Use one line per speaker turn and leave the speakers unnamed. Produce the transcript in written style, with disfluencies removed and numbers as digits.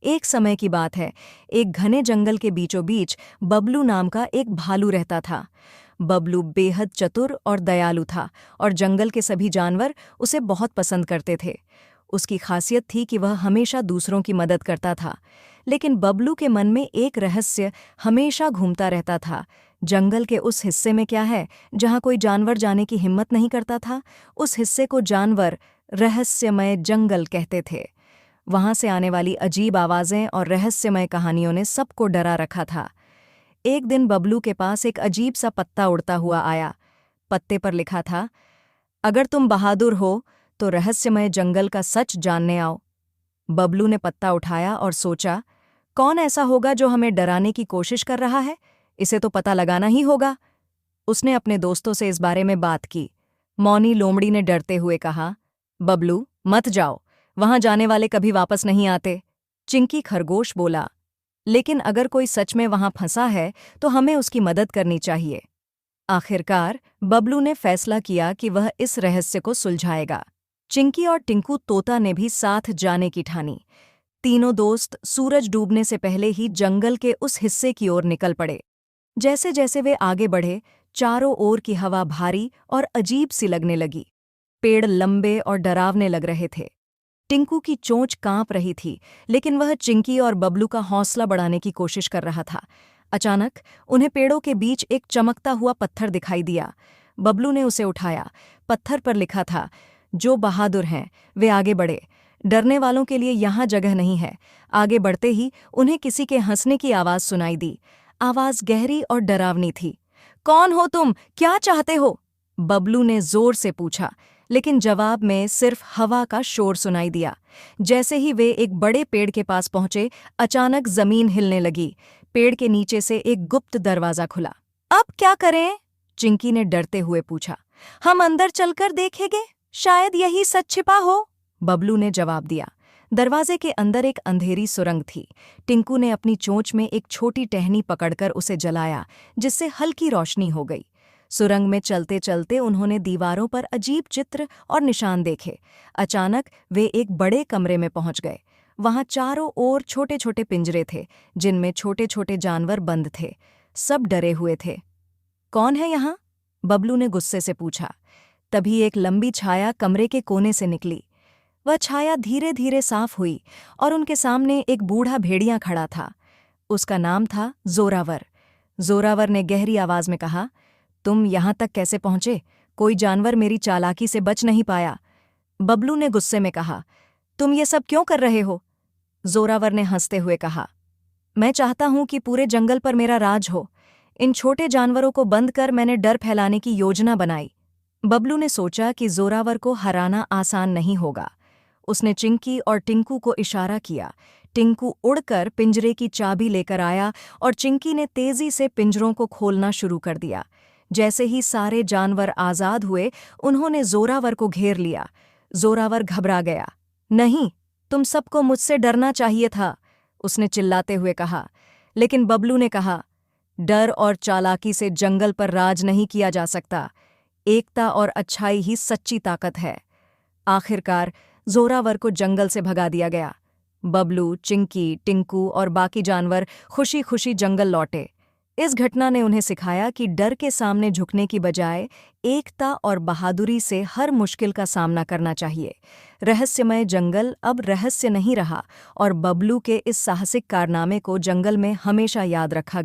एक समय की बात है, एक घने जंगल के बीचों बीच बबलू नाम का एक भालू रहता था। बबलू बेहद चतुर और दयालु था और जंगल के सभी जानवर उसे बहुत पसंद करते थे। उसकी खासियत थी कि वह हमेशा दूसरों की मदद करता था। लेकिन बबलू के मन में एक रहस्य हमेशा घूमता रहता था। जंगल के उस हिस्से में क्या है जहाँ कोई जानवर जाने की हिम्मत नहीं करता था, उस हिस्से को जानवर रहस्यमय जंगल कहते थे। वहां से आने वाली अजीब आवाजें और रहस्यमय कहानियों ने सबको डरा रखा था। एक दिन बबलू के पास एक अजीब सा पत्ता उड़ता हुआ आया। पत्ते पर लिखा था, अगर तुम बहादुर हो तो रहस्यमय जंगल का सच जानने आओ। बबलू ने पत्ता उठाया और सोचा, कौन ऐसा होगा जो हमें डराने की कोशिश कर रहा है? इसे तो पता लगाना ही होगा। उसने अपने दोस्तों से इस बारे में बात की। मौनी लोमड़ी ने डरते हुए कहा, बबलू मत जाओ, वहां जाने वाले कभी वापस नहीं आते। चिंकी खरगोश बोला, लेकिन अगर कोई सच में वहां फंसा है तो हमें उसकी मदद करनी चाहिए। आखिरकार बबलू ने फैसला किया कि वह इस रहस्य को सुलझाएगा। चिंकी और टिंकू तोता ने भी साथ जाने की ठानी। तीनों दोस्त सूरज डूबने से पहले ही जंगल के उस हिस्से की ओर निकल पड़े। जैसे जैसे वे आगे बढ़े, चारों ओर की हवा भारी और अजीब सी लगने लगी। पेड़ लंबे और डरावने लग रहे थे। टिंकू की चोंच कांप रही थी, लेकिन वह चिंकी और बबलू का हौसला बढ़ाने की कोशिश कर रहा था। अचानक उन्हें पेड़ों के बीच एक चमकता हुआ पत्थर दिखाई दिया। बबलू ने उसे उठाया। पत्थर पर लिखा था, जो बहादुर हैं वे आगे बढ़े, डरने वालों के लिए यहाँ जगह नहीं है। आगे बढ़ते ही उन्हें किसी के हंसने की आवाज़ सुनाई दी। आवाज़ गहरी और डरावनी थी। कौन हो तुम? क्या चाहते हो? बबलू ने जोर से पूछा, लेकिन जवाब में सिर्फ हवा का शोर सुनाई दिया। जैसे ही वे एक बड़े पेड़ के पास पहुंचे, अचानक जमीन हिलने लगी। पेड़ के नीचे से एक गुप्त दरवाजा खुला। अब क्या करें? चिंकी ने डरते हुए पूछा। हम अंदर चलकर देखेंगे, शायद यही सच छिपा हो, बबलू ने जवाब दिया। दरवाजे के अंदर एक अंधेरी सुरंग थी। टिंकू ने अपनी चोंच में एक छोटी टहनी पकड़कर उसे जलाया, जिससे हल्की रोशनी हो गई। सुरंग में चलते चलते उन्होंने दीवारों पर अजीब चित्र और निशान देखे। अचानक वे एक बड़े कमरे में पहुंच गए। वहां चारों ओर छोटे छोटे पिंजरे थे, जिनमें छोटे छोटे जानवर बंद थे। सब डरे हुए थे। कौन है यहाँ? बबलू ने गुस्से से पूछा। तभी एक लंबी छाया कमरे के कोने से निकली। वह छाया धीरे धीरे साफ हुई और उनके सामने एक बूढ़ा भेड़िया खड़ा था। उसका नाम था जोरावर। जोरावर ने गहरी आवाज में कहा, तुम यहाँ तक कैसे पहुंचे? कोई जानवर मेरी चालाकी से बच नहीं पाया। बबलू ने गुस्से में कहा, तुम ये सब क्यों कर रहे हो? जोरावर ने हंसते हुए कहा, मैं चाहता हूं कि पूरे जंगल पर मेरा राज हो। इन छोटे जानवरों को बंद कर मैंने डर फैलाने की योजना बनाई। बबलू ने सोचा कि जोरावर को हराना आसान नहीं होगा। उसने चिंकी और टिंकू को इशारा किया। टिंकू उड़कर पिंजरे की चाबी लेकर आया और चिंकी ने तेजी से पिंजरों को खोलना शुरू कर दिया। जैसे ही सारे जानवर आजाद हुए, उन्होंने जोरावर को घेर लिया। जोरावर घबरा गया। नहीं, तुम सबको मुझसे डरना चाहिए था, उसने चिल्लाते हुए कहा। लेकिन बबलू ने कहा, डर और चालाकी से जंगल पर राज नहीं किया जा सकता। एकता और अच्छाई ही सच्ची ताकत है। आखिरकार जोरावर को जंगल से भगा दिया गया। बबलू, चिंकी, टिंकू और बाकी जानवर खुशी खुशी जंगल लौटे। इस घटना ने उन्हें सिखाया कि डर के सामने झुकने की बजाय एकता और बहादुरी से हर मुश्किल का सामना करना चाहिए। रहस्यमय जंगल अब रहस्य नहीं रहा और बबलू के इस साहसिक कारनामे को जंगल में हमेशा याद रखा